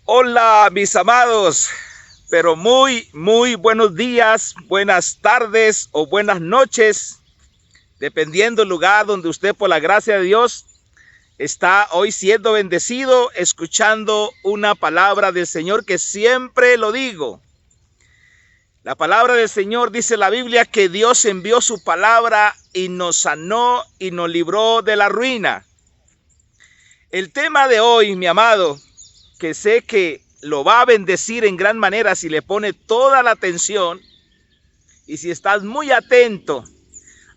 Hola mis amados, pero muy buenos días, buenas tardes o buenas noches, dependiendo del lugar donde usted por la gracia de Dios está hoy siendo bendecido, escuchando una palabra del Señor que siempre lo digo. La palabra del Señor dice en la Biblia que Dios envió su palabra y nos sanó y nos libró de la ruina. El tema de hoy, mi amado, que sé que lo va a bendecir en gran manera si le pone toda la atención y si estás muy atento.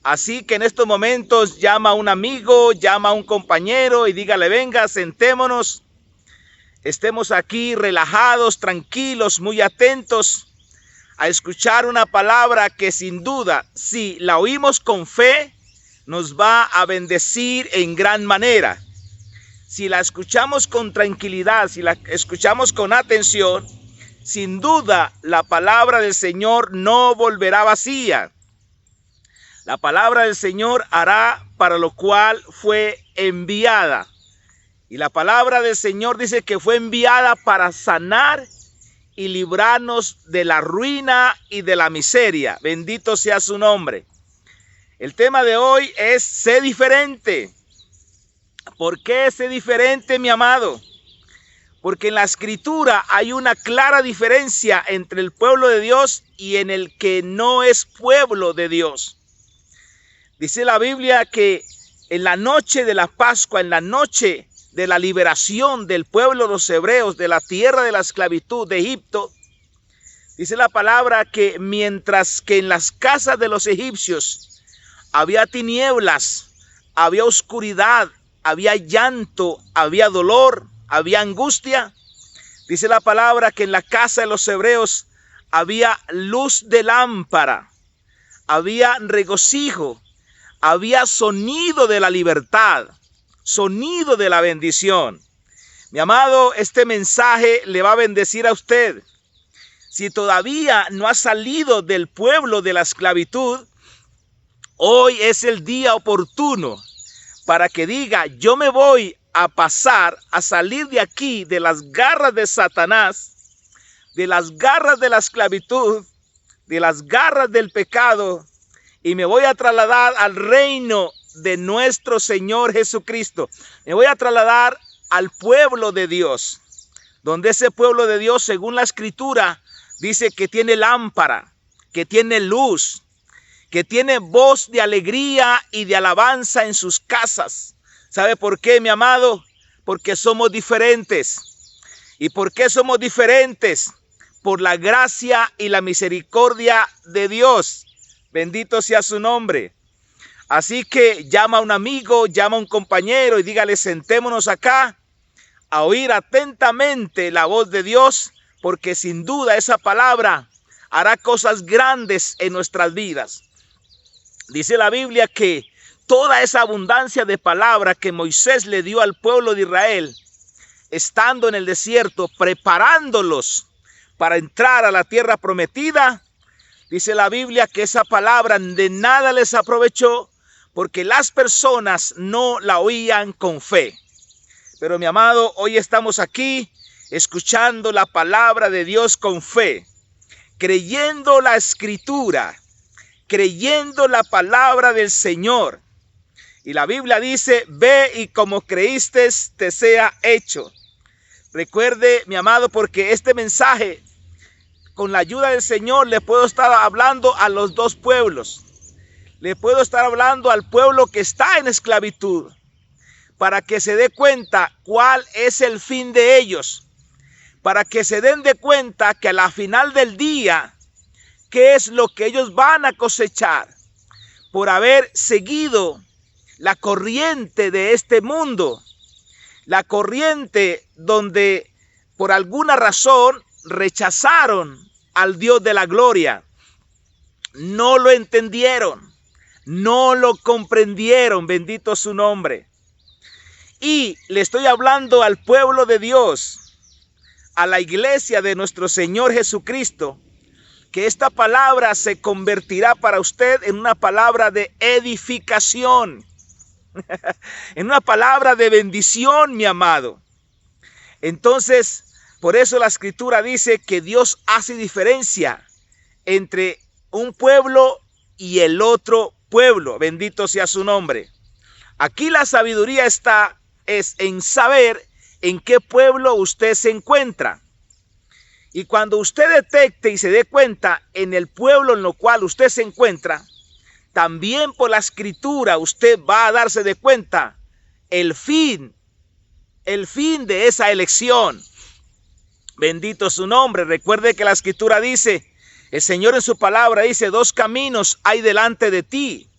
Así que en estos momentos llama a un amigo, llama a un compañero y dígale: venga, sentémonos, estemos aquí relajados, tranquilos, muy atentos a escuchar una palabra que sin duda, si la oímos con fe, nos va a bendecir en gran manera. Si la escuchamos con tranquilidad, si la escuchamos con atención, sin duda la palabra del Señor no volverá vacía. La palabra del Señor hará para lo cual fue enviada. Y la palabra del Señor dice que fue enviada para sanar y librarnos de la ruina y de la miseria. Bendito sea su nombre. El tema de hoy es: sé diferente. ¿Por qué sé diferente, mi amado? Porque en la Escritura hay una clara diferencia entre el pueblo de Dios y en el que no es pueblo de Dios. Dice la Biblia que en la noche de la Pascua, en la noche de la liberación del pueblo de los hebreos de la tierra de la esclavitud de Egipto, dice la palabra que mientras que en las casas de los egipcios había tinieblas, había oscuridad, había llanto, había dolor, había angustia, dice la palabra que en la casa de los hebreos había luz de lámpara, había regocijo, había sonido de la libertad, sonido de la bendición. Mi amado, este mensaje le va a bendecir a usted. Si todavía no ha salido del pueblo de la esclavitud, hoy es el día oportuno para que diga: yo me voy a pasar, a salir de aquí, de las garras de Satanás, de las garras de la esclavitud, de las garras del pecado, y me voy a trasladar al reino de nuestro Señor Jesucristo. Me voy a trasladar al pueblo de Dios, donde ese pueblo de Dios, según la Escritura, dice que tiene lámpara, que tiene luz, que tiene voz de alegría y de alabanza en sus casas. ¿Sabe por qué, mi amado? Porque somos diferentes. ¿Y por qué somos diferentes? Por la gracia y la misericordia de Dios. Bendito sea su nombre. Así que llama a un amigo, llama a un compañero y dígale: sentémonos acá a oír atentamente la voz de Dios, porque sin duda esa palabra hará cosas grandes en nuestras vidas. Dice la Biblia que toda esa abundancia de palabra que Moisés le dio al pueblo de Israel, estando en el desierto, preparándolos para entrar a la tierra prometida, dice la Biblia que esa palabra de nada les aprovechó, porque las personas no la oían con fe. Pero mi amado, hoy estamos aquí escuchando la palabra de Dios con fe, creyendo la Escritura, creyendo la palabra del Señor. Y la Biblia dice: ve y como creíste te sea hecho. Recuerde, mi amado, porque este mensaje, con la ayuda del Señor, le puedo estar hablando a los dos pueblos. Le puedo estar hablando al pueblo que está en esclavitud, para que se dé cuenta cuál es el fin de ellos, para que se den de cuenta que a la final del día, qué es lo que ellos van a cosechar por haber seguido la corriente de este mundo, la corriente donde por alguna razón rechazaron al Dios de la gloria, no lo entendieron, no lo comprendieron, bendito su nombre. Y le estoy hablando al pueblo de Dios, a la iglesia de nuestro Señor Jesucristo, que esta palabra se convertirá para usted en una palabra de edificación, en una palabra de bendición, mi amado. Entonces, Por eso la Escritura dice que Dios hace diferencia entre un pueblo y el otro pueblo. Bendito sea su nombre. Aquí la sabiduría es en saber en qué pueblo usted se encuentra. Y cuando usted detecte y se dé cuenta en el pueblo en lo cual usted se encuentra, también por la Escritura usted va a darse de cuenta el fin de esa elección. Bendito su nombre. Recuerde que la Escritura dice, el Señor en su palabra dice, 2 caminos hay delante de ti.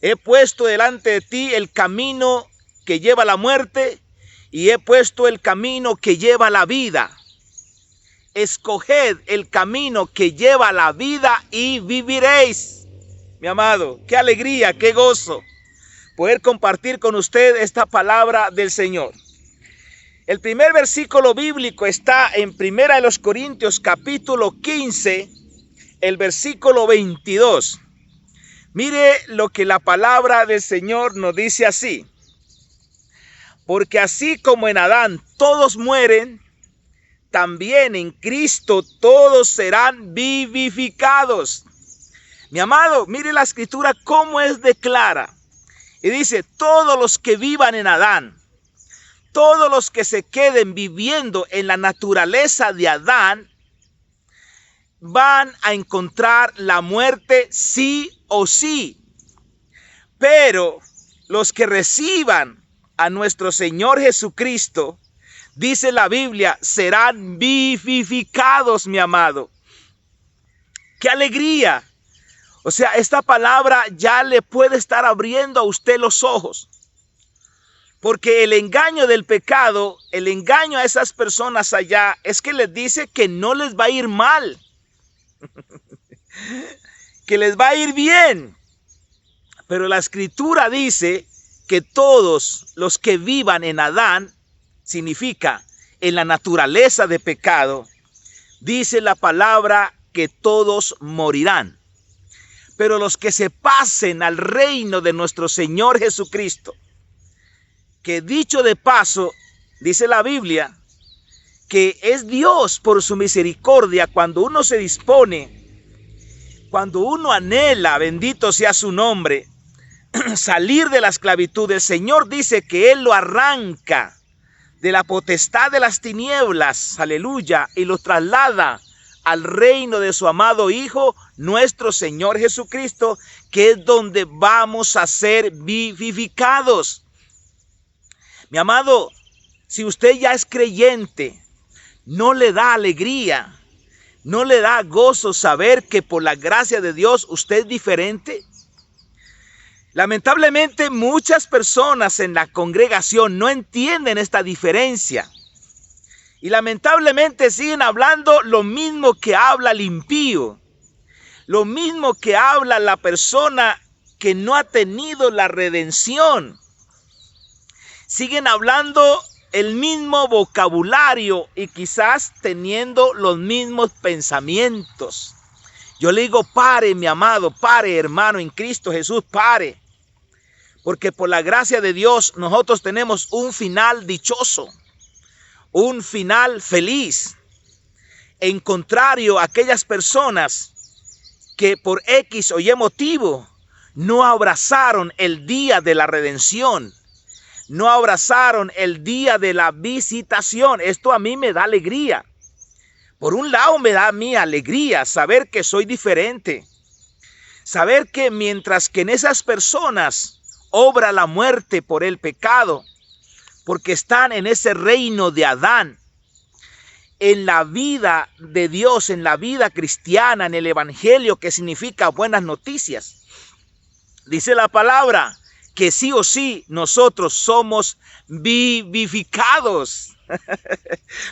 He puesto delante de ti el camino que lleva a la muerte y he puesto el camino que lleva a la vida. Escoged el camino que lleva a la vida y viviréis. Mi amado, qué alegría, qué gozo poder compartir con usted esta palabra del Señor. El primer versículo bíblico está en 1 Corintios capítulo 15, el versículo 22. Mire lo que la palabra del Señor nos dice así. Porque así como en Adán todos mueren, también en Cristo todos serán vivificados. Mi amado, mire la Escritura cómo es de clara. Y dice, todos los que vivan en Adán, todos los que se queden viviendo en la naturaleza de Adán, van a encontrar la muerte sí o sí. Pero los que reciban a nuestro Señor Jesucristo, dice la Biblia, serán vivificados, mi amado. ¡Qué alegría! O sea, esta palabra ya le puede estar abriendo a usted los ojos. Porque el engaño del pecado, el engaño a esas personas allá, es que les dice que no les va a ir mal. Que les va a ir bien. Pero la Escritura dice que todos los que vivan en Adán, significa en la naturaleza de pecado, dice la palabra que todos morirán. Pero los que se pasen al reino de nuestro Señor Jesucristo, que dicho de paso, dice la Biblia, que es Dios por su misericordia cuando uno se dispone, cuando uno anhela, bendito sea su nombre, salir de la esclavitud. El Señor dice que Él lo arranca de la potestad de las tinieblas, aleluya, y lo traslada al reino de su amado Hijo, nuestro Señor Jesucristo, que es donde vamos a ser vivificados. Mi amado, si usted ya es creyente, ¿no le da alegría, no le da gozo saber que por la gracia de Dios usted es diferente? Lamentablemente muchas personas en la congregación no entienden esta diferencia. Y lamentablemente siguen hablando lo mismo que habla el impío. Lo mismo que habla la persona que no ha tenido la redención. Siguen hablando el mismo vocabulario y quizás teniendo los mismos pensamientos. Yo le digo, pare, mi amado, pare, hermano en Cristo Jesús, pare. Porque por la gracia de Dios nosotros tenemos un final dichoso. Un final feliz. En contrario a aquellas personas que por X o Y motivo no abrazaron el día de la redención, no abrazaron el día de la visitación. Esto a mí me da alegría. Por un lado me da a mí alegría saber que soy diferente. Saber que mientras que en esas personas obra la muerte por el pecado, porque están en ese reino de Adán, en la vida de Dios, en la vida cristiana, en el evangelio, que significa buenas noticias. Dice la palabra que sí o sí nosotros somos vivificados.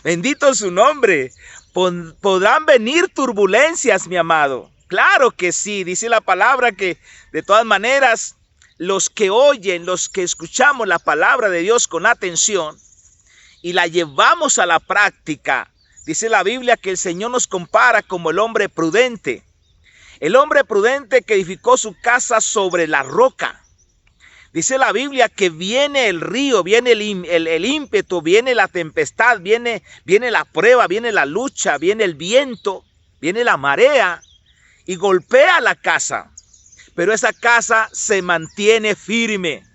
Bendito su nombre. Podrán venir turbulencias, mi amado. Claro que sí. Dice la palabra que de todas maneras los que oyen, los que escuchamos la palabra de Dios con atención y la llevamos a la práctica, dice la Biblia que el Señor nos compara como el hombre prudente. El hombre prudente que edificó su casa sobre la roca. Dice la Biblia que viene el río, viene el ímpetu, viene la tempestad, viene la prueba, viene la lucha, viene el viento, viene la marea y golpea la casa. Pero esa casa se mantiene firme.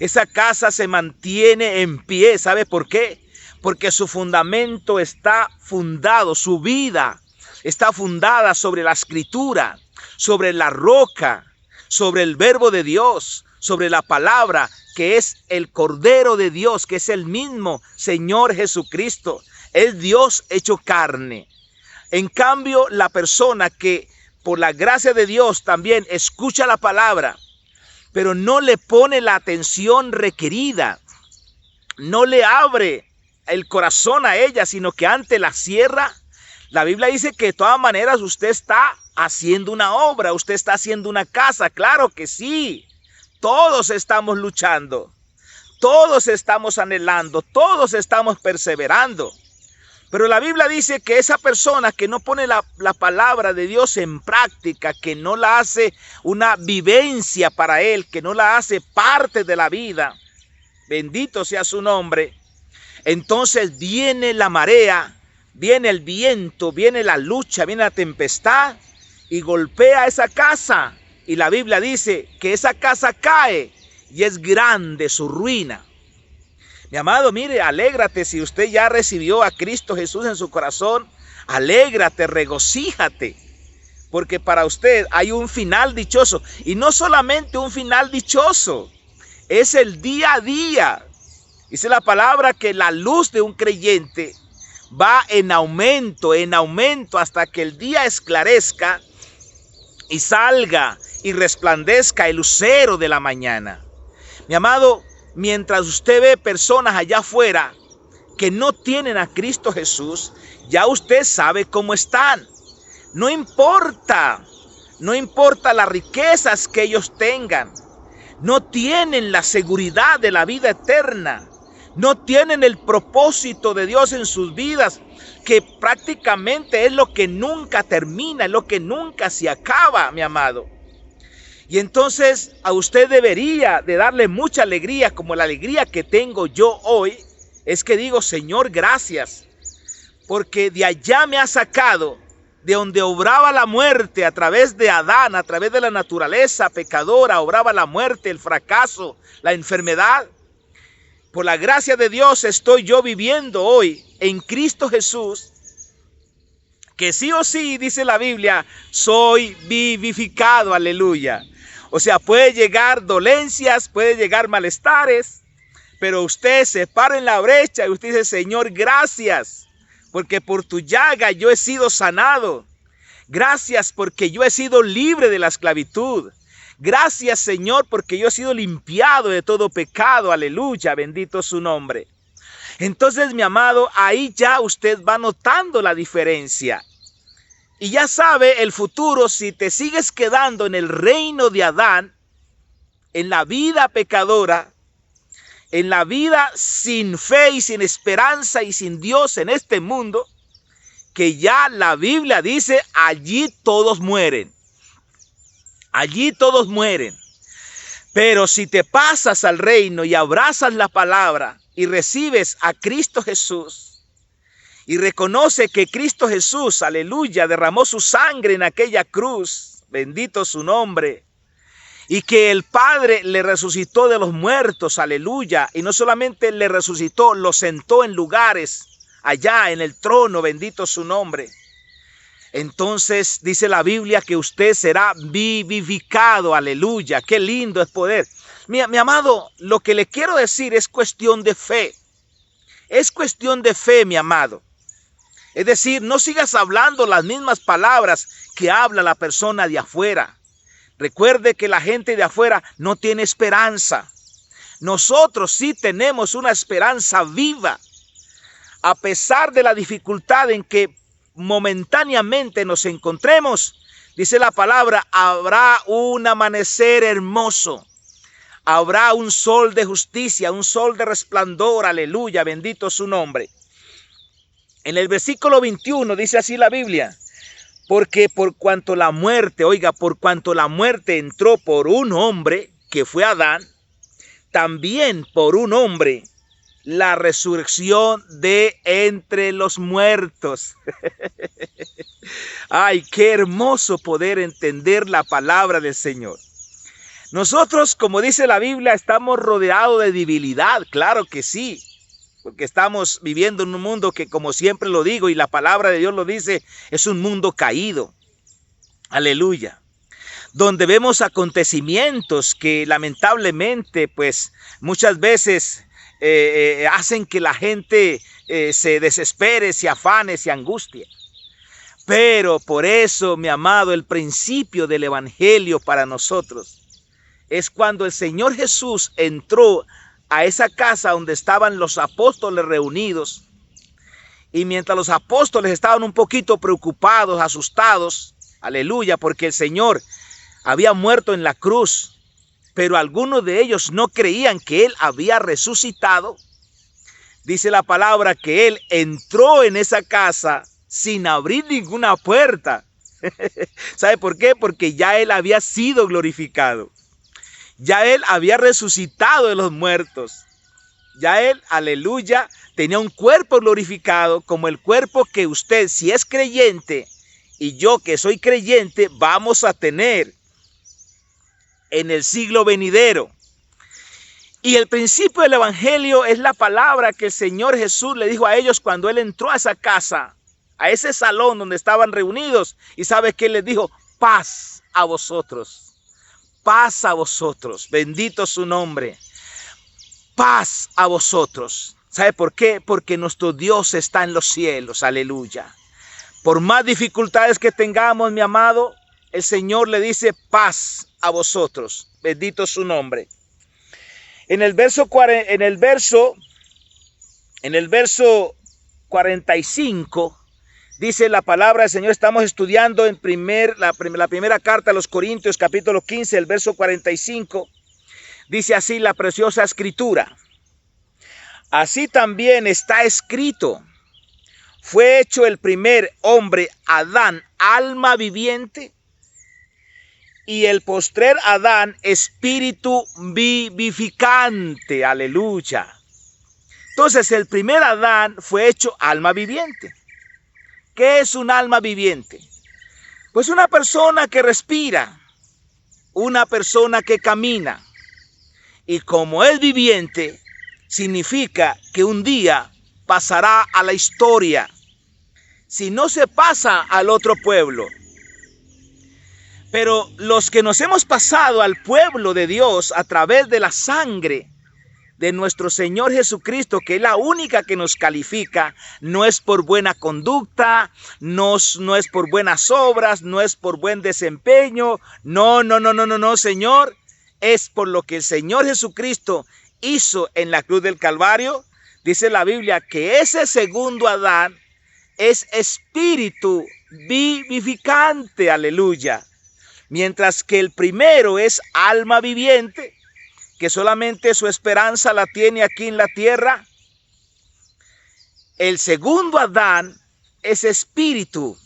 Esa casa se mantiene en pie. ¿Sabe por qué? Porque su fundamento está fundado, su vida está fundada sobre la Escritura, sobre la roca, sobre el verbo de Dios, sobre la palabra que es el Cordero de Dios, que es el mismo Señor Jesucristo. Es Dios hecho carne. En cambio, la persona que por la gracia de Dios también escucha la palabra, pero no le pone la atención requerida, no le abre el corazón a ella, sino que antes la cierra. La Biblia dice que de todas maneras usted está haciendo una obra, usted está haciendo una casa. Claro que sí, todos estamos luchando, todos estamos anhelando, todos estamos perseverando. Pero la Biblia dice que esa persona que no pone la palabra de Dios en práctica, que no la hace una vivencia para él, que no la hace parte de la vida, bendito sea su nombre, entonces viene la marea, viene el viento, viene la lucha, viene la tempestad y golpea esa casa. Y la Biblia dice que esa casa cae y es grande su ruina. Mi amado, mire, alégrate si usted ya recibió a Cristo Jesús en su corazón. Alégrate, regocíjate, porque para usted hay un final dichoso. Y no solamente un final dichoso, es el día a día. Dice la palabra que la luz de un creyente va en aumento hasta que el día esclarezca y salga y resplandezca el lucero de la mañana. Mi amado, mientras usted ve personas allá afuera que no tienen a Cristo Jesús, ya usted sabe cómo están. No importa las riquezas que ellos tengan. No tienen la seguridad de la vida eterna. No tienen el propósito de Dios en sus vidas, que prácticamente es lo que nunca termina, es lo que nunca se acaba, mi amado. Y entonces a usted debería de darle mucha alegría, como la alegría que tengo yo hoy, es que digo, Señor, gracias, porque de allá me ha sacado, de donde obraba la muerte a través de Adán, a través de la naturaleza pecadora, obraba la muerte, el fracaso, la enfermedad. Por la gracia de Dios estoy yo viviendo hoy en Cristo Jesús, que sí o sí, dice la Biblia, soy vivificado, aleluya. O sea, puede llegar dolencias, puede llegar malestares, pero usted se para en la brecha y usted dice, Señor, gracias, porque por tu llaga yo he sido sanado. Gracias porque yo he sido libre de la esclavitud. Gracias, Señor, porque yo he sido limpiado de todo pecado. Aleluya, bendito su nombre. Entonces, mi amado, ahí ya usted va notando la diferencia. Y ya sabe el futuro, si te sigues quedando en el reino de Adán, en la vida pecadora, en la vida sin fe y sin esperanza y sin Dios en este mundo, que ya la Biblia dice, allí todos mueren. Allí todos mueren. Pero si te pasas al reino y abrazas la palabra y recibes a Cristo Jesús y reconoce que Cristo Jesús, aleluya, derramó su sangre en aquella cruz, bendito su nombre, y que el Padre le resucitó de los muertos, aleluya, y no solamente le resucitó, lo sentó en lugares allá en el trono, bendito su nombre. Entonces dice la Biblia que usted será vivificado, aleluya, qué lindo es poder. Mi amado, lo que le quiero decir es cuestión de fe. Es cuestión de fe, mi amado. Es decir, no sigas hablando las mismas palabras que habla la persona de afuera. Recuerde que la gente de afuera no tiene esperanza. Nosotros sí tenemos una esperanza viva. A pesar de la dificultad en que momentáneamente nos encontremos, dice la palabra, habrá un amanecer hermoso. Habrá un sol de justicia, un sol de resplandor, aleluya, bendito su nombre. En el versículo 21 dice así la Biblia, porque por cuanto la muerte, oiga, por cuanto la muerte entró por un hombre, que fue Adán, también por un hombre la resurrección de entre los muertos. Ay, qué hermoso poder entender la palabra del Señor. Nosotros, como dice la Biblia, estamos rodeados de debilidad, claro que sí, porque estamos viviendo en un mundo que, como siempre lo digo, y la palabra de Dios lo dice, es un mundo caído. Aleluya. Donde vemos acontecimientos que lamentablemente, pues, muchas veces hacen que la gente se desespere, se afane, se angustie. Pero por eso, mi amado, el principio del evangelio para nosotros es cuando el Señor Jesús entró a esa casa donde estaban los apóstoles reunidos. Y mientras los apóstoles estaban un poquito preocupados, asustados, aleluya, porque el Señor había muerto en la cruz, pero algunos de ellos no creían que Él había resucitado. Dice la palabra que Él entró en esa casa sin abrir ninguna puerta. ¿Sabe por qué? Porque ya Él había sido glorificado. Ya Él había resucitado de los muertos. Ya Él, aleluya, tenía un cuerpo glorificado como el cuerpo que usted, si es creyente, y yo que soy creyente, vamos a tener en el siglo venidero. Y el principio del evangelio es la palabra que el Señor Jesús le dijo a ellos cuando Él entró a esa casa, a ese salón donde estaban reunidos. Y ¿sabe qué les dijo? Paz a vosotros. Paz a vosotros, bendito su nombre. Paz a vosotros. ¿Sabe por qué? Porque nuestro Dios está en los cielos, aleluya. Por más dificultades que tengamos, mi amado, el Señor le dice paz a vosotros, bendito su nombre. En el verso 45 dice la palabra del Señor. Estamos estudiando en la primera carta a los Corintios, capítulo 15, el verso 45. Dice así la preciosa escritura. Así también está escrito. Fue hecho el primer hombre, Adán, alma viviente, y el postrer Adán, espíritu vivificante. Aleluya. Entonces el primer Adán fue hecho alma viviente. ¿Qué es un alma viviente? Pues una persona que respira, una persona que camina. Y como es viviente, significa que un día pasará a la historia. Si no se pasa al otro pueblo. Pero los que nos hemos pasado al pueblo de Dios a través de la sangre de nuestro Señor Jesucristo, que es la única que nos califica, no es por buena conducta, no es por buenas obras, no es por buen desempeño, no, Señor, es por lo que el Señor Jesucristo hizo en la cruz del Calvario. Dice la Biblia que ese segundo Adán es espíritu vivificante, aleluya, mientras que el primero es alma viviente, que solamente su esperanza la tiene aquí en la tierra. El segundo Adán es espíritu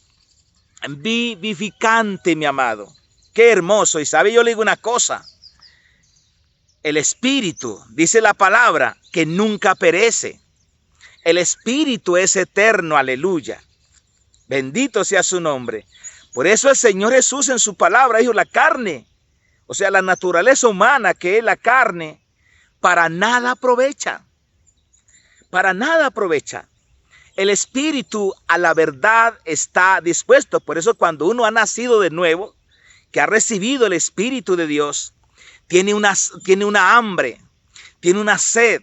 vivificante, mi amado. Qué hermoso. Y sabe, yo le digo una cosa. El espíritu, dice la palabra, que nunca perece. El espíritu es eterno, aleluya. Bendito sea su nombre. Por eso el Señor Jesús en su palabra dijo: la carne, o sea, la naturaleza humana, que es la carne, para nada aprovecha. Para nada aprovecha. El espíritu a la verdad está dispuesto. Por eso cuando uno ha nacido de nuevo, que ha recibido el Espíritu de Dios, tiene una hambre, tiene una sed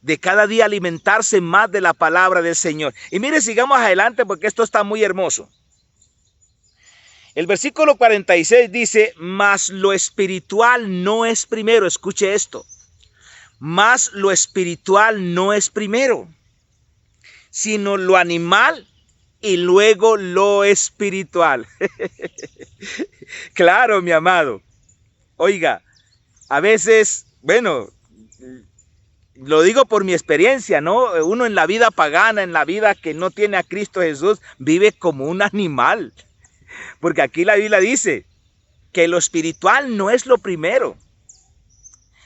de cada día alimentarse más de la palabra del Señor. Y mire, sigamos adelante porque esto está muy hermoso. El versículo 46 dice: mas lo espiritual no es primero. Escuche esto. Mas lo espiritual no es primero, sino lo animal y luego lo espiritual. Claro, mi amado. Oiga, a veces, bueno, lo digo por mi experiencia, ¿no? Uno en la vida pagana, en la vida que no tiene a Cristo Jesús, vive como un animal. Porque aquí la Biblia dice que lo espiritual no es lo primero.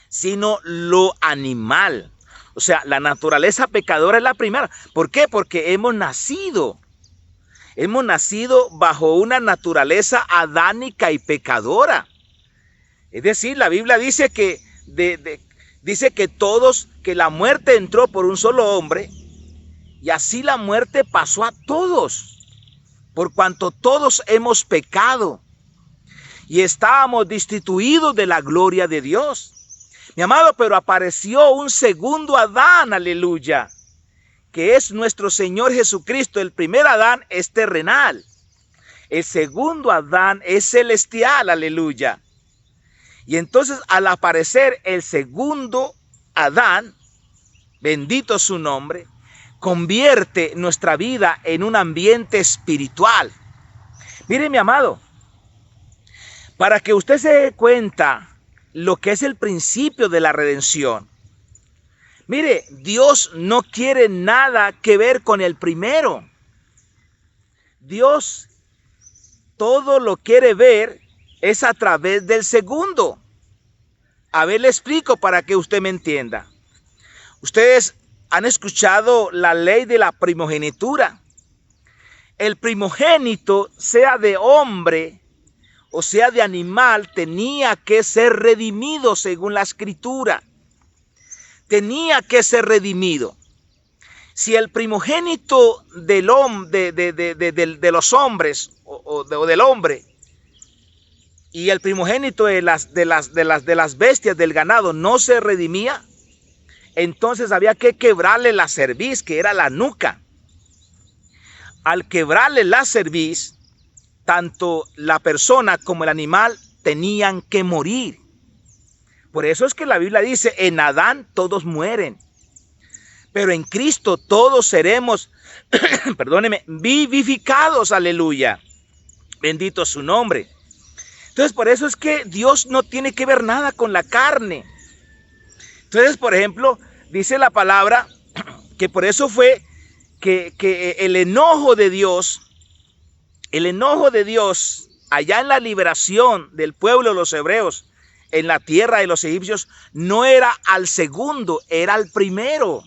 sino lo animal. O sea, la naturaleza pecadora es la primera. ¿Por qué? Porque hemos nacido bajo una naturaleza adánica y pecadora. Es decir, la Biblia dice que que la muerte entró por un solo hombre, y así la muerte pasó a todos, por cuanto todos hemos pecado y estábamos destituidos de la gloria de Dios. Mi amado, pero apareció un segundo Adán, aleluya, que es nuestro Señor Jesucristo. El primer Adán es terrenal, el segundo Adán es celestial, aleluya. Y entonces, al aparecer el segundo Adán, bendito su nombre, convierte nuestra vida en un ambiente espiritual. Mire, mi amado, para que usted se dé cuenta lo que es el principio de la redención. Mire, Dios no quiere nada que ver con el primero. Dios todo lo quiere ver es a través del segundo. A ver, le explico para que usted me entienda. Ustedes han escuchado la ley de la primogenitura. El primogénito, sea de hombre o sea de animal, tenía que ser redimido según la Escritura. Tenía que ser redimido. Si el primogénito de los hombres o del hombre y el primogénito de las bestias del ganado no se redimía, entonces había que quebrarle la cerviz, que era la nuca. Al quebrarle la cerviz, tanto la persona como el animal tenían que morir. Por eso es que la Biblia dice, en Adán todos mueren, pero en Cristo todos seremos, perdóneme, vivificados, aleluya. Bendito su nombre. Entonces, por eso es que Dios no tiene que ver nada con la carne. Entonces, por ejemplo, dice la palabra que por eso fue que el enojo de Dios allá en la liberación del pueblo de los hebreos en la tierra de los egipcios, no era al segundo, era al primero.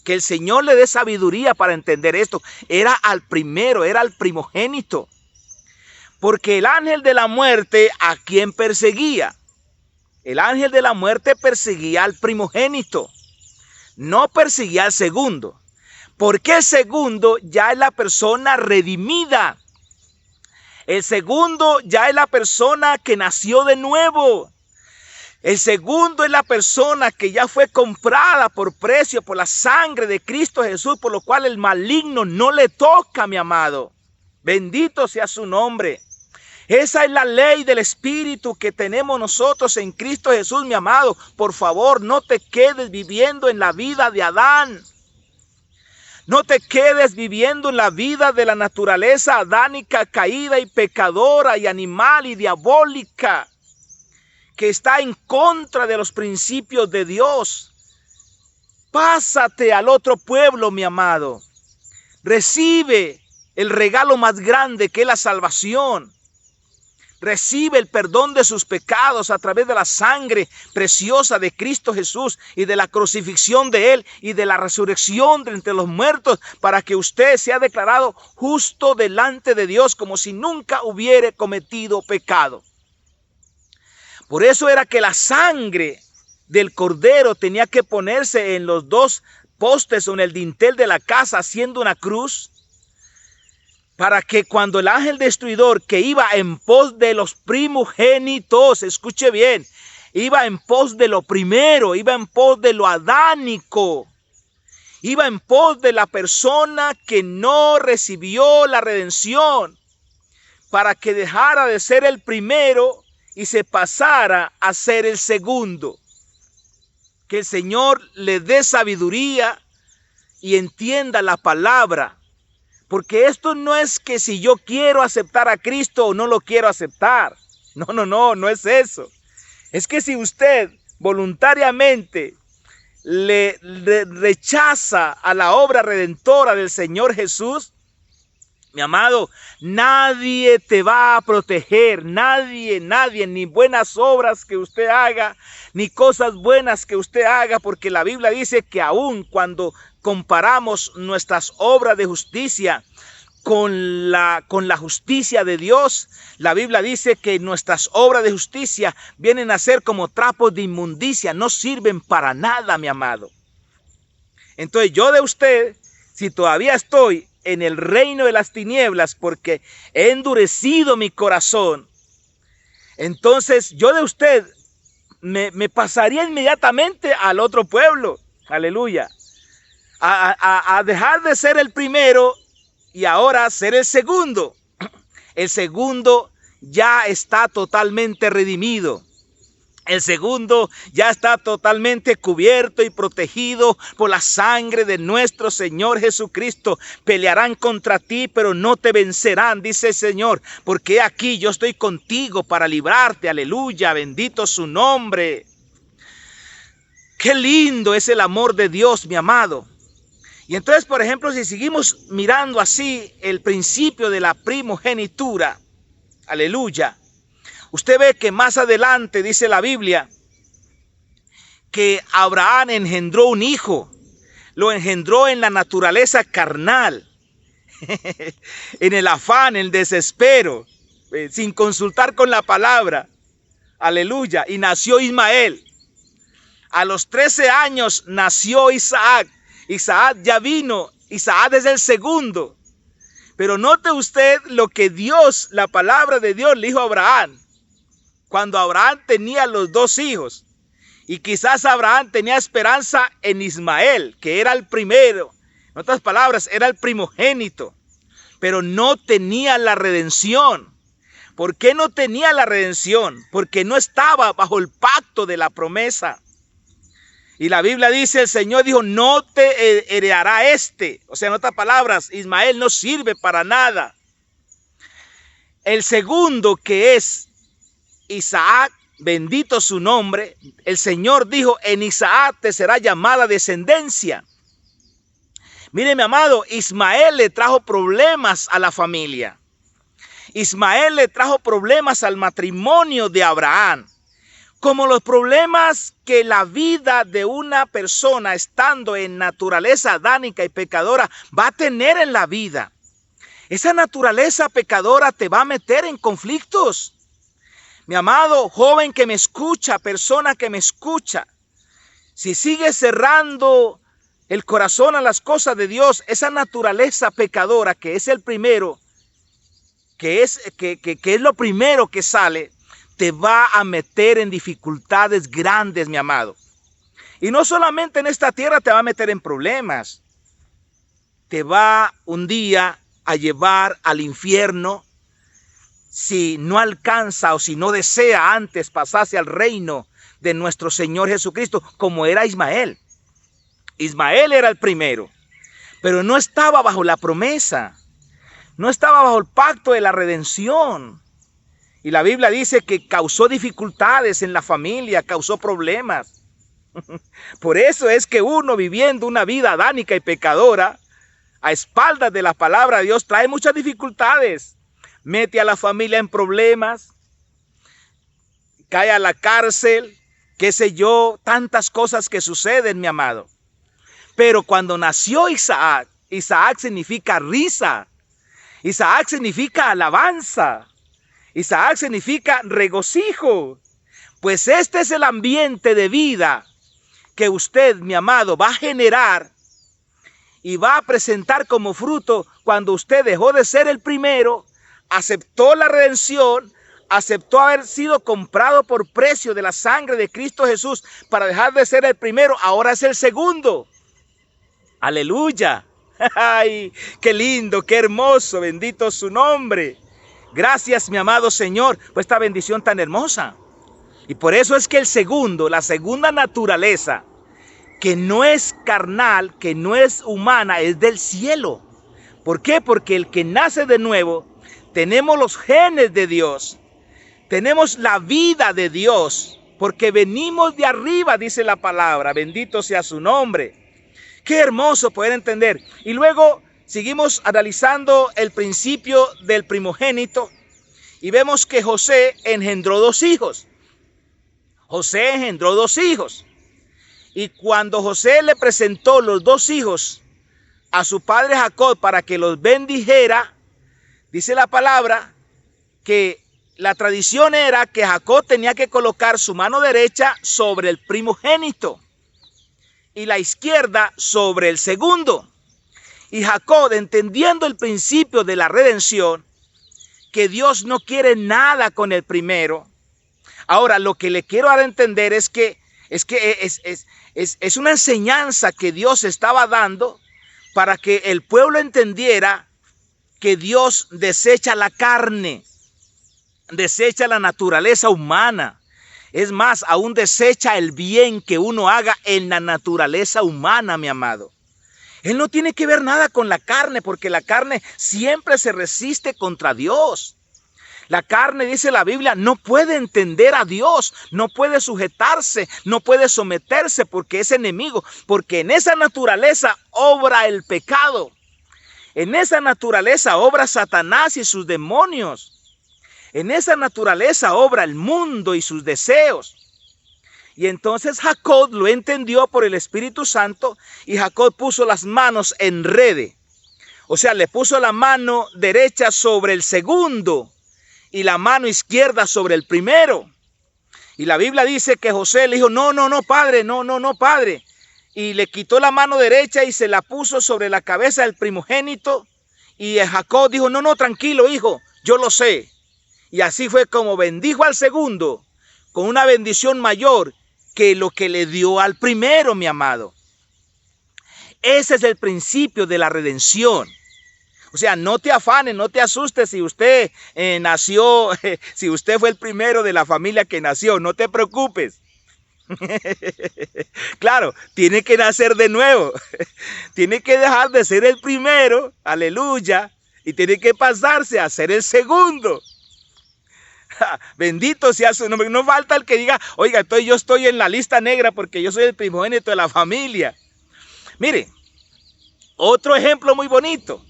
Que el Señor le dé sabiduría para entender esto. Era al primero, era al primogénito. Porque el ángel de la muerte, ¿a quién perseguía? El ángel de la muerte perseguía al primogénito, no perseguía al segundo. Porque el segundo ya es la persona redimida. El segundo ya es la persona que nació de nuevo. El segundo es la persona que ya fue comprada por precio, por la sangre de Cristo Jesús, por lo cual el maligno no le toca, mi amado. Bendito sea su nombre. Esa es la ley del Espíritu que tenemos nosotros en Cristo Jesús, mi amado. Por favor, no te quedes viviendo en la vida de Adán. No te quedes viviendo en la vida de la naturaleza adánica, caída y pecadora y animal y diabólica, que está en contra de los principios de Dios. Pásate al otro pueblo, mi amado. Recibe el regalo más grande, que es la salvación. Recibe el perdón de sus pecados a través de la sangre preciosa de Cristo Jesús y de la crucifixión de Él y de la resurrección de entre los muertos, para que usted sea declarado justo delante de Dios, como si nunca hubiera cometido pecado. Por eso era que la sangre del cordero tenía que ponerse en los dos postes o en el dintel de la casa, haciendo una cruz, para que cuando el ángel destruidor, que iba en pos de los primogénitos, escuche bien, iba en pos de lo primero, iba en pos de lo adánico, iba en pos de la persona que no recibió la redención, para que dejara de ser el primero y se pasara a ser el segundo. Que el Señor le dé sabiduría y entienda la palabra. Porque esto no es que si yo quiero aceptar a Cristo o no lo quiero aceptar. No es eso. Es que si usted voluntariamente le rechaza a la obra redentora del Señor Jesús, Mi amado, nadie te va a proteger, nadie, ni buenas obras que usted haga, ni cosas buenas que usted haga, porque la Biblia dice que aun cuando comparamos nuestras obras de justicia con la justicia de Dios, la Biblia dice que nuestras obras de justicia vienen a ser como trapos de inmundicia, no sirven para nada, mi amado. Entonces yo de usted, si todavía estoy en el reino de las tinieblas porque he endurecido mi corazón, entonces yo de usted me pasaría inmediatamente al otro pueblo, aleluya, a dejar de ser el primero y ahora ser el segundo. El segundo ya está totalmente redimido. El segundo ya está totalmente cubierto y protegido por la sangre de nuestro Señor Jesucristo. Pelearán contra ti, pero no te vencerán, dice el Señor, porque aquí yo estoy contigo para librarte. Aleluya, bendito su nombre. Qué lindo es el amor de Dios, mi amado. Y entonces, por ejemplo, si seguimos mirando así el principio de la primogenitura, aleluya, usted ve que más adelante dice la Biblia que Abraham engendró un hijo, lo engendró en la naturaleza carnal, en el afán, en el desespero, sin consultar con la palabra, aleluya, y nació Ismael. A los 13 años nació Isaac. Isaac ya vino, Isaac es el segundo. Pero note usted lo que Dios, la palabra de Dios le dijo a Abraham. Cuando Abraham tenía los 2 hijos. Y quizás Abraham tenía esperanza en Ismael, que era el primero. En otras palabras, era el primogénito. Pero no tenía la redención. ¿Por qué no tenía la redención? Porque no estaba bajo el pacto de la promesa. Y la Biblia dice, el Señor dijo, no te heredará este. O sea, en otras palabras, Ismael no sirve para nada. El segundo, que es Isaac, bendito su nombre, el Señor dijo, en Isaac te será llamada descendencia. Mire, mi amado, Ismael le trajo problemas a la familia. Ismael le trajo problemas al matrimonio de Abraham. Como los problemas que la vida de una persona estando en naturaleza adánica y pecadora va a tener en la vida. Esa naturaleza pecadora te va a meter en conflictos. Mi amado joven que me escucha, persona que me escucha, si sigues cerrando el corazón a las cosas de Dios, esa naturaleza pecadora que es el primero, que es lo primero que sale, te va a meter en dificultades grandes, mi amado. Y no solamente en esta tierra te va a meter en problemas. Te va un día a llevar al infierno si no alcanza o si no desea antes pasarse al reino de nuestro Señor Jesucristo, como era Ismael. Ismael era el primero, pero no estaba bajo la promesa. No estaba bajo el pacto de la redención. Y la Biblia dice que causó dificultades en la familia, causó problemas. Por eso es que uno viviendo una vida adánica y pecadora, a espaldas de la palabra de Dios, trae muchas dificultades. Mete a la familia en problemas, cae a la cárcel, qué sé yo, tantas cosas que suceden, mi amado. Pero cuando nació Isaac, Isaac significa risa, Isaac significa alabanza. Isaac significa regocijo. Pues este es el ambiente de vida que usted, mi amado, va a generar y va a presentar como fruto cuando usted dejó de ser el primero, aceptó la redención, aceptó haber sido comprado por precio de la sangre de Cristo Jesús para dejar de ser el primero, ahora es el segundo. Aleluya. Ay, qué lindo, qué hermoso, bendito su nombre. Gracias, mi amado Señor, por esta bendición tan hermosa. Y por eso es que el segundo, la segunda naturaleza, que no es carnal, que no es humana, es del cielo. ¿Por qué? Porque el que nace de nuevo, tenemos los genes de Dios, tenemos la vida de Dios, porque venimos de arriba, dice la palabra, bendito sea su nombre. Qué hermoso poder entender. Y luego seguimos analizando el principio del primogénito y vemos que José engendró dos hijos. José engendró dos hijos. Y cuando José le presentó los dos hijos a su padre Jacob para que los bendijera, dice la palabra que la tradición era que Jacob tenía que colocar su mano derecha sobre el primogénito y la izquierda sobre el segundo. Y Jacob, entendiendo el principio de la redención, que Dios no quiere nada con el primero. Ahora, lo que le quiero dar a entender es una enseñanza que Dios estaba dando para que el pueblo entendiera que Dios desecha la carne, desecha la naturaleza humana. Es más, aún desecha el bien que uno haga en la naturaleza humana, mi amado. Él no tiene que ver nada con la carne, porque la carne siempre se resiste contra Dios. La carne, dice la Biblia, no puede entender a Dios, no puede sujetarse, no puede someterse porque es enemigo, porque en esa naturaleza obra el pecado. En esa naturaleza obra Satanás y sus demonios. En esa naturaleza obra el mundo y sus deseos. Y entonces Jacob lo entendió por el Espíritu Santo y Jacob puso las manos en rede. O sea, le puso la mano derecha sobre el segundo y la mano izquierda sobre el primero. Y la Biblia dice que José le dijo, no, padre, no, padre. Y le quitó la mano derecha y se la puso sobre la cabeza del primogénito. Y Jacob dijo, no, tranquilo, hijo, yo lo sé. Y así fue como bendijo al segundo con una bendición mayor que lo que le dio al primero, mi amado. Ese es el principio de la redención. O sea, no te afanes, no te asustes si usted nació, si usted fue el primero de la familia que nació, no te preocupes. Claro, tiene que nacer de nuevo. Tiene que dejar de ser el primero, aleluya, y tiene que pasarse a ser el segundo. Bendito sea su nombre. No falta el que diga, oiga, yo estoy en la lista negra porque yo soy el primogénito de la familia. Mire, otro ejemplo muy bonito.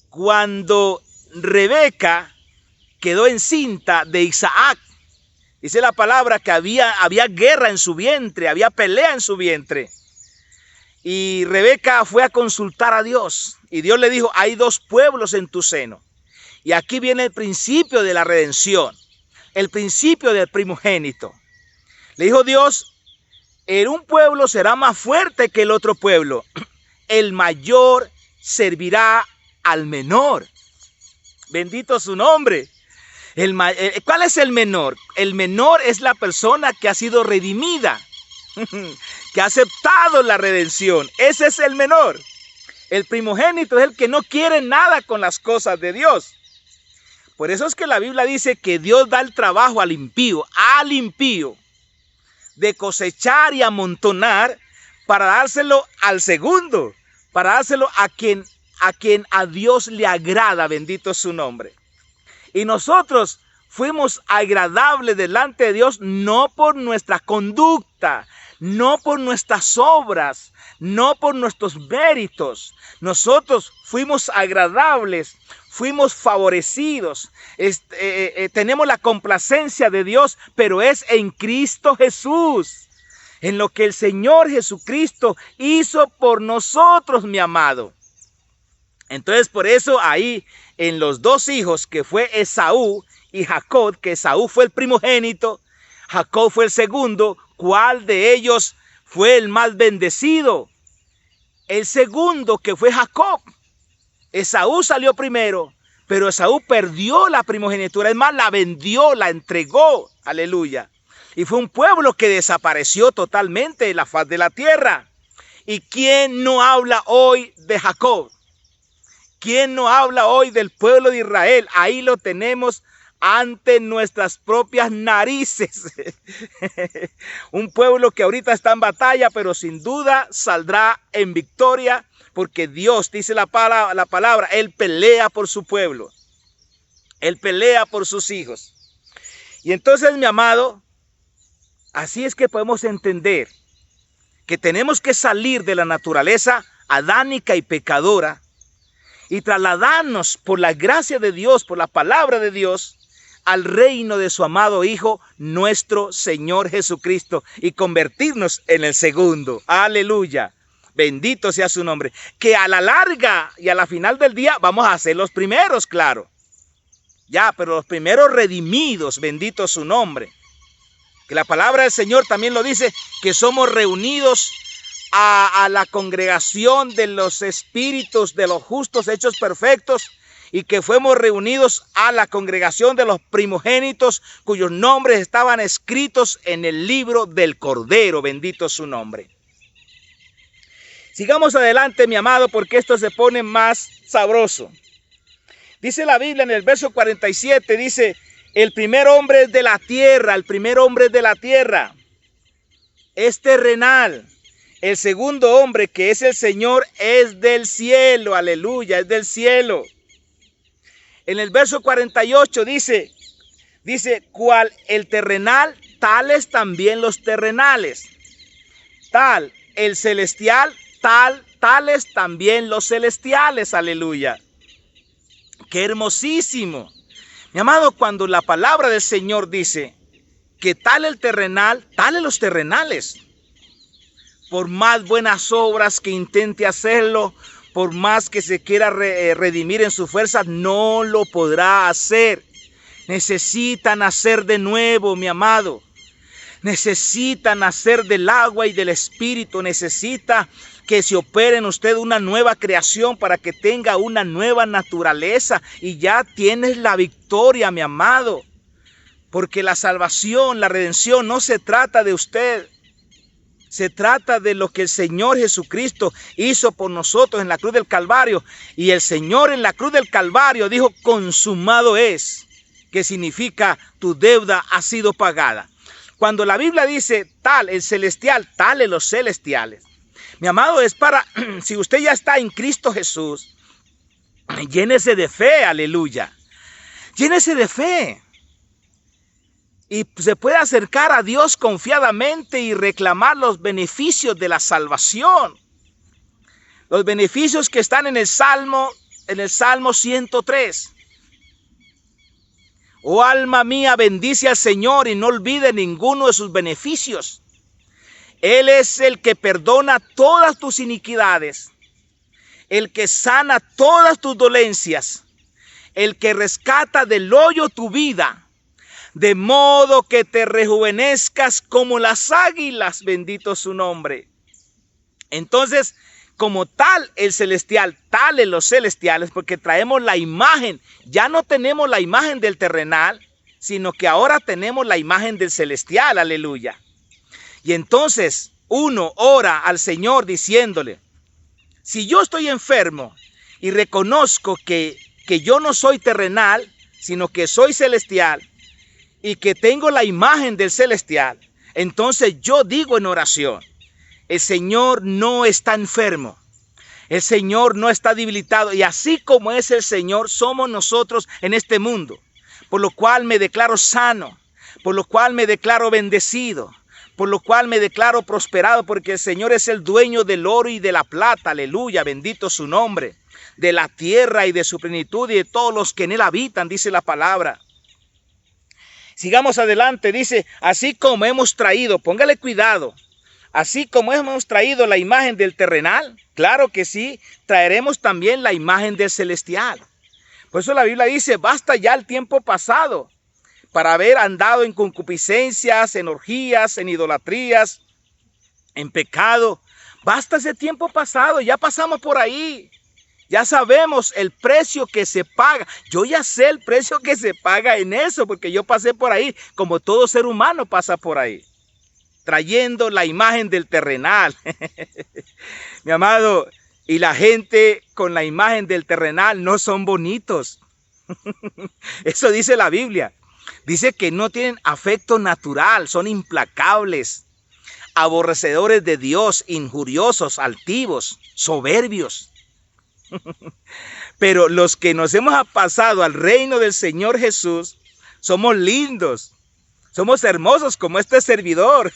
Cuando Rebeca quedó encinta de Isaac, dice la palabra que había guerra en su vientre, había pelea en su vientre. Y Rebeca fue a consultar a Dios. Y Dios le dijo, hay dos pueblos en tu seno. Y aquí viene el principio de la redención, el principio del primogénito. Le dijo Dios, en un pueblo será más fuerte que el otro pueblo. El mayor servirá al menor. Bendito su nombre. ¿Cuál es el menor? El menor es la persona que ha sido redimida, que ha aceptado la redención. Ese es el menor. El primogénito es el que no quiere nada con las cosas de Dios. Por eso es que la Biblia dice que Dios da el trabajo al impío, de cosechar y amontonar para dárselo al segundo, para dárselo a quien a Dios le agrada, bendito su nombre. Y nosotros fuimos agradables delante de Dios no por nuestra conducta, no por nuestras obras, no por nuestros méritos. Nosotros fuimos agradables, fuimos favorecidos, tenemos la complacencia de Dios, pero es en Cristo Jesús, en lo que el Señor Jesucristo hizo por nosotros, mi amado. Entonces, por eso ahí en los dos hijos que fue Esaú y Jacob, que Esaú fue el primogénito, Jacob fue el segundo, ¿cuál de ellos fue el más bendecido? El segundo, que fue Jacob. Esaú salió primero, pero Esaú perdió la primogenitura, es más, la vendió, la entregó, aleluya. Y fue un pueblo que desapareció totalmente de la faz de la tierra. ¿Y quién no habla hoy de Jacob? ¿Quién no habla hoy del pueblo de Israel? Ahí lo tenemos ante nuestras propias narices. Un pueblo que ahorita está en batalla, pero sin duda saldrá en victoria, porque Dios, dice la palabra, Él pelea por su pueblo. Él pelea por sus hijos. Y entonces, mi amado, así es que podemos entender que tenemos que salir de la naturaleza adánica y pecadora y trasladarnos por la gracia de Dios, por la palabra de Dios, al reino de su amado Hijo, nuestro Señor Jesucristo, y convertirnos en el segundo. Aleluya. Bendito sea su nombre. Que a la larga y a la final del día vamos a ser los primeros, claro. Ya, pero los primeros redimidos, bendito su nombre. Que la palabra del Señor también lo dice, que somos reunidos a la congregación de los espíritus de los justos hechos perfectos, y que fuimos reunidos a la congregación de los primogénitos cuyos nombres estaban escritos en el libro del Cordero, bendito su nombre. Sigamos adelante, mi amado, porque esto se pone más sabroso. Dice la Biblia en el verso 47, dice, el primer hombre es de la tierra, el primer hombre es de la tierra, es terrenal. El segundo hombre, que es el Señor, es del cielo, aleluya, es del cielo. En el verso 48 dice, cual el terrenal, tales también los terrenales. Tal el celestial, tales también los celestiales, aleluya. Qué hermosísimo. Mi amado, cuando la palabra del Señor dice que tal el terrenal, tales los terrenales. Por más buenas obras que intente hacerlo, por más que se quiera redimir en sus fuerzas, no lo podrá hacer. Necesita nacer de nuevo, mi amado. Necesita nacer del agua y del Espíritu. Necesita que se opere en usted una nueva creación para que tenga una nueva naturaleza. Y ya tienes la victoria, mi amado. Porque la salvación, la redención no se trata de usted. Se trata de lo que el Señor Jesucristo hizo por nosotros en la cruz del Calvario. Y el Señor en la cruz del Calvario dijo, consumado es, que significa tu deuda ha sido pagada. Cuando la Biblia dice tal el celestial, tales los celestiales. Mi amado, es para, si usted ya está en Cristo Jesús, llénese de fe, aleluya. Llénese de fe. Y se puede acercar a Dios confiadamente y reclamar los beneficios de la salvación. Los beneficios que están en el Salmo 103. Oh alma mía, bendice al Señor y no olvide ninguno de sus beneficios. Él es el que perdona todas tus iniquidades, el que sana todas tus dolencias, el que rescata del hoyo tu vida, de modo que te rejuvenezcas como las águilas, bendito su nombre. Entonces, como tal el celestial, tales los celestiales, porque traemos la imagen, ya no tenemos la imagen del terrenal, sino que ahora tenemos la imagen del celestial, aleluya. Y entonces uno ora al Señor diciéndole, si yo estoy enfermo y reconozco que yo no soy terrenal, sino que soy celestial, y que tengo la imagen del celestial, entonces yo digo en oración, el Señor no está enfermo, el Señor no está debilitado, y así como es el Señor, somos nosotros en este mundo, por lo cual me declaro sano, por lo cual me declaro bendecido, por lo cual me declaro prosperado, porque el Señor es el dueño del oro y de la plata, aleluya, bendito su nombre, de la tierra y de su plenitud y de todos los que en él habitan, dice la palabra. Sigamos adelante, dice, así como hemos traído, póngale cuidado, así como hemos traído la imagen del terrenal, claro que sí, traeremos también la imagen del celestial. Por eso la Biblia dice, basta ya el tiempo pasado para haber andado en concupiscencias, en orgías, en idolatrías, en pecado. Basta ese tiempo pasado, ya pasamos por ahí. Ya sabemos el precio que se paga. Yo ya sé el precio que se paga en eso, porque yo pasé por ahí, como todo ser humano pasa por ahí, trayendo la imagen del terrenal. Mi amado, y la gente con la imagen del terrenal no son bonitos. Eso dice la Biblia. Dice que no tienen afecto natural, son implacables, aborrecedores de Dios, injuriosos, altivos, soberbios. Pero los que nos hemos pasado al reino del Señor Jesús, somos lindos, somos hermosos como este servidor.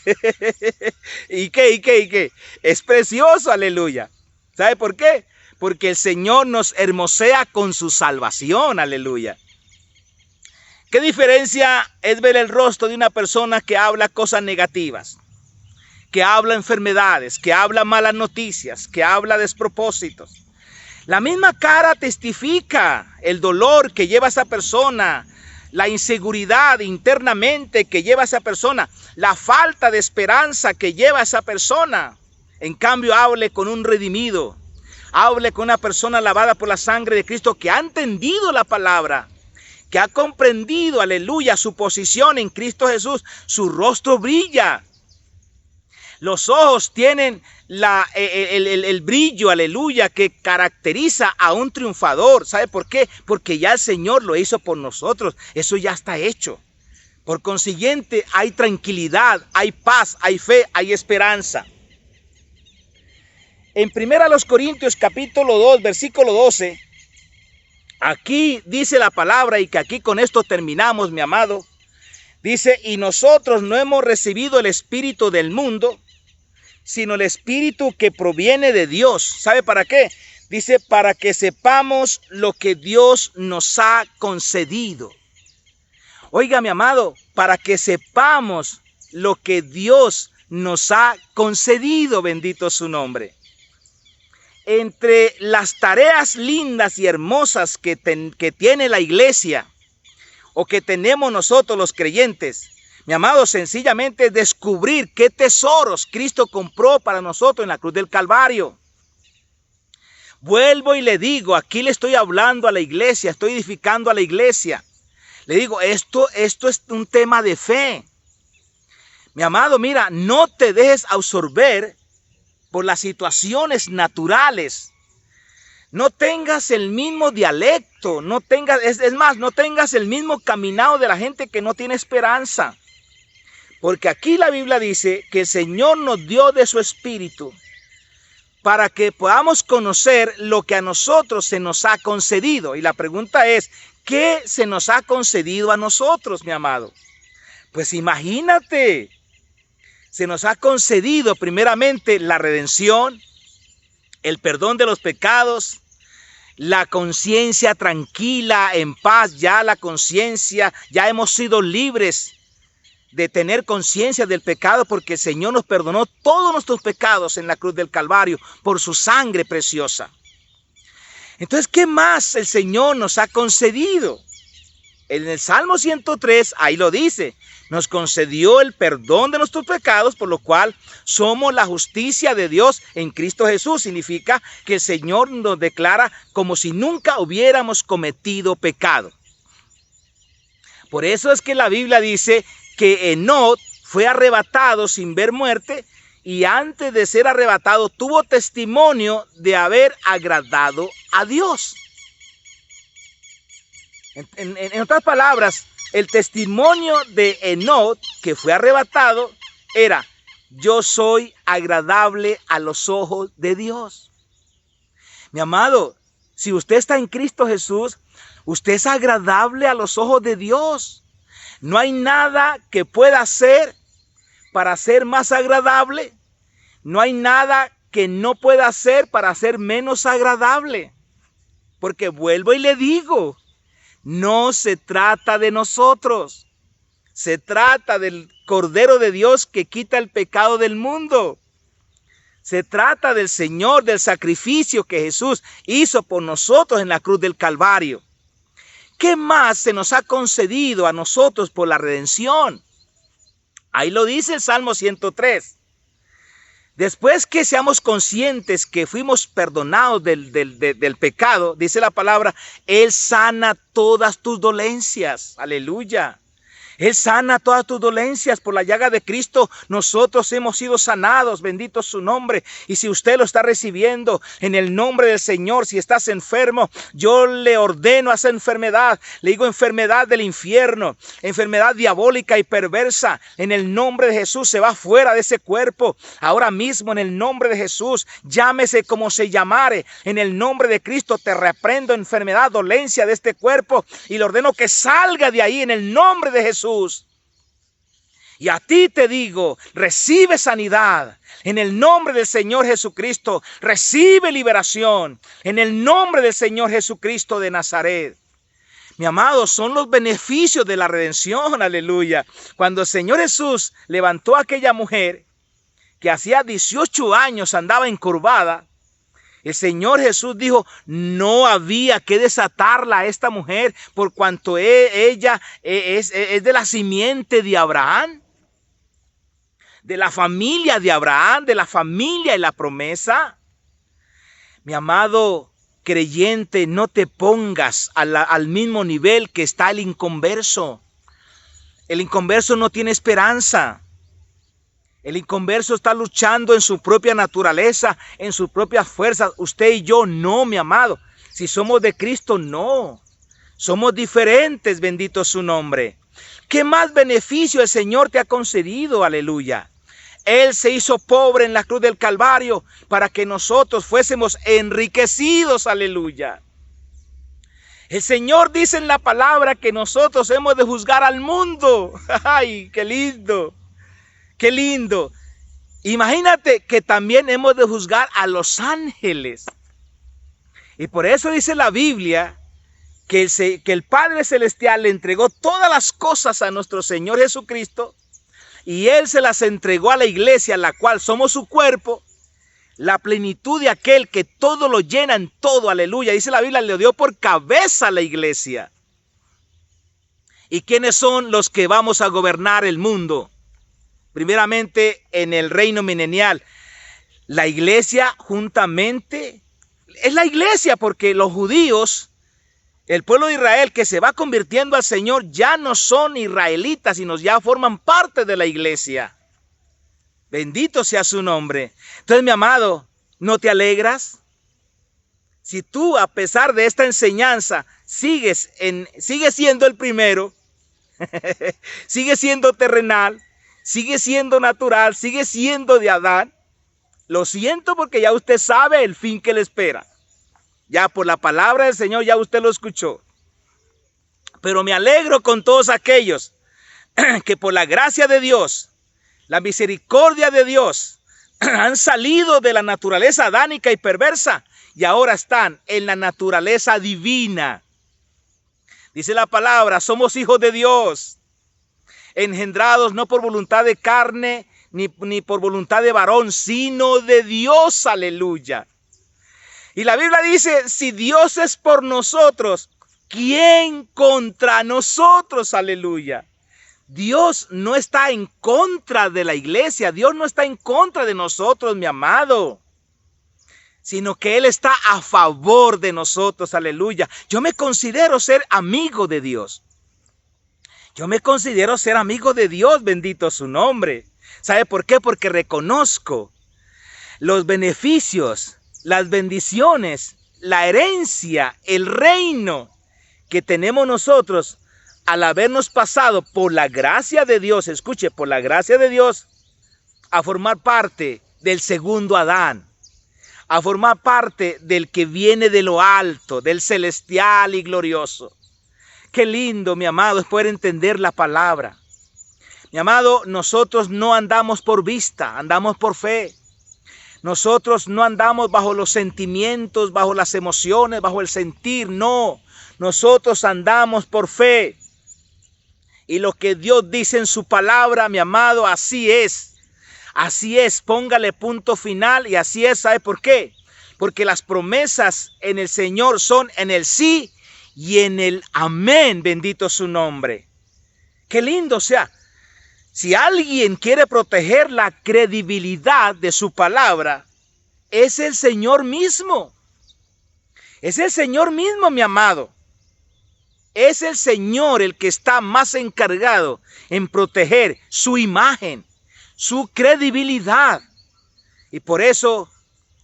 ¿Y qué? Es precioso, aleluya. ¿Sabe por qué? porque el Señor nos hermosea con su salvación. Aleluya. ¿Qué diferencia es ver el rostro de una persona que habla cosas negativas, que habla enfermedades, que habla malas noticias, que habla despropósitos? La misma cara testifica el dolor que lleva esa persona, la inseguridad internamente que lleva esa persona, la falta de esperanza que lleva esa persona. En cambio, hable con un redimido, hable con una persona lavada por la sangre de Cristo que ha entendido la palabra, que ha comprendido, aleluya, su posición en Cristo Jesús. Su rostro brilla. Los ojos tienen el brillo, aleluya, que caracteriza a un triunfador. ¿Sabe por qué? Porque ya el Señor lo hizo por nosotros. Eso ya está hecho. Por consiguiente, hay tranquilidad, hay paz, hay fe, hay esperanza. En 1 Corintios capítulo 2, versículo 12, aquí dice la palabra, y que aquí con esto terminamos, mi amado. Dice, y nosotros no hemos recibido el espíritu del mundo, sino el espíritu que proviene de Dios. ¿Sabe para qué? Dice, para que sepamos lo que Dios nos ha concedido. Oiga, mi amado, para que sepamos lo que Dios nos ha concedido, bendito su nombre. Entre las tareas lindas y hermosas que tiene la iglesia, o que tenemos nosotros los creyentes, mi amado, sencillamente descubrir qué tesoros Cristo compró para nosotros en la cruz del Calvario. Vuelvo y le digo, aquí le estoy hablando a la iglesia, estoy edificando a la iglesia. Le digo, esto es un tema de fe. Mi amado, mira, no te dejes absorber por las situaciones naturales. No tengas el mismo dialecto, no tengas el mismo caminado de la gente que no tiene esperanza. Porque aquí la Biblia dice que el Señor nos dio de su espíritu para que podamos conocer lo que a nosotros se nos ha concedido. Y la pregunta es, ¿qué se nos ha concedido a nosotros, mi amado? Pues imagínate, se nos ha concedido primeramente la redención, el perdón de los pecados, la conciencia tranquila, en paz, ya la conciencia, ya hemos sido libres de tener conciencia del pecado, porque el Señor nos perdonó todos nuestros pecados en la cruz del Calvario por su sangre preciosa. Entonces, ¿qué más el Señor nos ha concedido? En el Salmo 103, ahí lo dice, nos concedió el perdón de nuestros pecados, por lo cual somos la justicia de Dios en Cristo Jesús. Significa que el Señor nos declara como si nunca hubiéramos cometido pecado. Por eso es que la Biblia dice que Enoc fue arrebatado sin ver muerte, y antes de ser arrebatado tuvo testimonio de haber agradado a Dios. En otras palabras, el testimonio de Enoc, que fue arrebatado, era: yo soy agradable a los ojos de Dios. Mi amado, si usted está en Cristo Jesús, usted es agradable a los ojos de Dios. No hay nada que pueda hacer para ser más agradable. No hay nada que no pueda hacer para ser menos agradable. Porque vuelvo y le digo, no se trata de nosotros. Se trata del Cordero de Dios que quita el pecado del mundo. Se trata del Señor, del sacrificio que Jesús hizo por nosotros en la cruz del Calvario. ¿Qué más se nos ha concedido a nosotros por la redención? Ahí lo dice el Salmo 103. Después que seamos conscientes que fuimos perdonados del pecado, dice la palabra, Él sana todas tus dolencias. Aleluya. Él sana todas tus dolencias. Por la llaga de Cristo nosotros hemos sido sanados, bendito su nombre. Y si usted lo está recibiendo en el nombre del Señor, si estás enfermo, yo le ordeno a esa enfermedad, le digo enfermedad del infierno, enfermedad diabólica y perversa, en el nombre de Jesús se va fuera de ese cuerpo. Ahora mismo en el nombre de Jesús, llámese como se llamare, en el nombre de Cristo te reprendo enfermedad, dolencia de este cuerpo y le ordeno que salga de ahí en el nombre de Jesús. Y a ti te digo, recibe sanidad. En el nombre del Señor Jesucristo, recibe liberación. En el nombre del Señor Jesucristo de Nazaret. Mi amado, son los beneficios de la redención, aleluya. Cuando el Señor Jesús levantó a aquella mujer que hacía 18 años andaba encurvada, el Señor Jesús dijo, no había que desatarla a esta mujer por cuanto ella es de la simiente de Abraham, de la familia de Abraham, de la familia y la promesa. Mi amado creyente, no te pongas al mismo nivel que está el inconverso. El inconverso no tiene esperanza. El inconverso está luchando en su propia naturaleza, en sus propias fuerzas. Usted y yo no, mi amado. Si somos de Cristo, no. Somos diferentes, bendito su nombre. ¿Qué más beneficio el Señor te ha concedido? Aleluya. Él se hizo pobre en la cruz del Calvario para que nosotros fuésemos enriquecidos. Aleluya. El Señor dice en la palabra que nosotros hemos de juzgar al mundo. ¡Ay, qué lindo! ¡Qué lindo! Imagínate que también hemos de juzgar a los ángeles. Y por eso dice la Biblia que el Padre Celestial le entregó todas las cosas a nuestro Señor Jesucristo y Él se las entregó a la iglesia, la cual somos su cuerpo, la plenitud de aquel que todo lo llena en todo, aleluya. Dice la Biblia, le dio por cabeza a la iglesia. ¿Y quiénes son los que vamos a gobernar el mundo? Primeramente en el reino milenial, la iglesia juntamente, es la iglesia porque los judíos, el pueblo de Israel que se va convirtiendo al Señor, ya no son israelitas, sino ya forman parte de la iglesia. Bendito sea su nombre. Entonces, mi amado, ¿no te alegras? Si tú, a pesar de esta enseñanza, sigues siendo el primero, sigues siendo terrenal, sigue siendo natural, sigue siendo de Adán. Lo siento porque ya usted sabe el fin que le espera. Ya por la palabra del Señor ya usted lo escuchó. Pero me alegro con todos aquellos que por la gracia de Dios, la misericordia de Dios, han salido de la naturaleza adánica y perversa y ahora están en la naturaleza divina. Dice la palabra, somos hijos de Dios, engendrados no por voluntad de carne, ni por voluntad de varón, sino de Dios, aleluya. Y la Biblia dice, si Dios es por nosotros, ¿quién contra nosotros? Aleluya. Dios no está en contra de la iglesia, Dios no está en contra de nosotros, mi amado, sino que Él está a favor de nosotros, aleluya. Yo me considero ser amigo de Dios. Yo me considero ser amigo de Dios, bendito su nombre. ¿Sabe por qué? Porque reconozco los beneficios, las bendiciones, la herencia, el reino que tenemos nosotros al habernos pasado por la gracia de Dios, escuche, por la gracia de Dios, a formar parte del segundo Adán, a formar parte del que viene de lo alto, del celestial y glorioso. Qué lindo, mi amado, es poder entender la palabra. Mi amado, nosotros no andamos por vista, andamos por fe. Nosotros no andamos bajo los sentimientos, bajo las emociones, bajo el sentir, no. Nosotros andamos por fe. Y lo que Dios dice en su palabra, mi amado, así es. Así es, póngale punto final y así es. ¿Sabe por qué? Porque las promesas en el Señor son en el sí y en el amén, bendito su nombre. Qué lindo, o sea, si alguien quiere proteger la credibilidad de su palabra, es el Señor mismo. Es el Señor mismo, mi amado. Es el Señor el que está más encargado en proteger su imagen, su credibilidad. Y por eso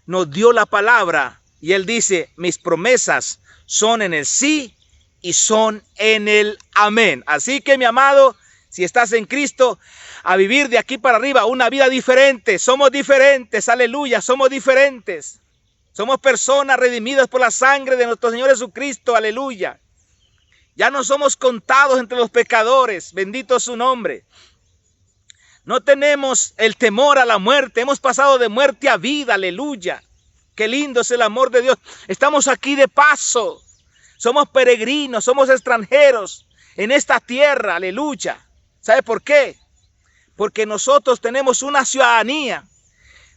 nos dio la palabra. Y Él dice, mis promesas son en el sí y son en el amén. Así que, mi amado, si estás en Cristo, a vivir de aquí para arriba una vida diferente. Somos diferentes, aleluya, somos diferentes. Somos personas redimidas por la sangre de nuestro Señor Jesucristo, aleluya. Ya no somos contados entre los pecadores, bendito su nombre. No tenemos el temor a la muerte. Hemos pasado de muerte a vida. Aleluya. Qué lindo es el amor de Dios. Estamos aquí de paso. Somos peregrinos, somos extranjeros en esta tierra. Aleluya. ¿Sabe por qué? Porque nosotros tenemos una ciudadanía.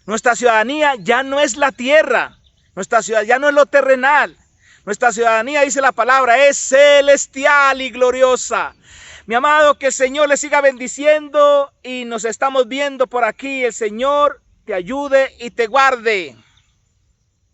Nuestra ciudadanía ya no es la tierra. Nuestra ciudadanía ya no es lo terrenal. Nuestra ciudadanía, dice la palabra, es celestial y gloriosa. Mi amado, que el Señor le siga bendiciendo y nos estamos viendo por aquí. El Señor te ayude y te guarde.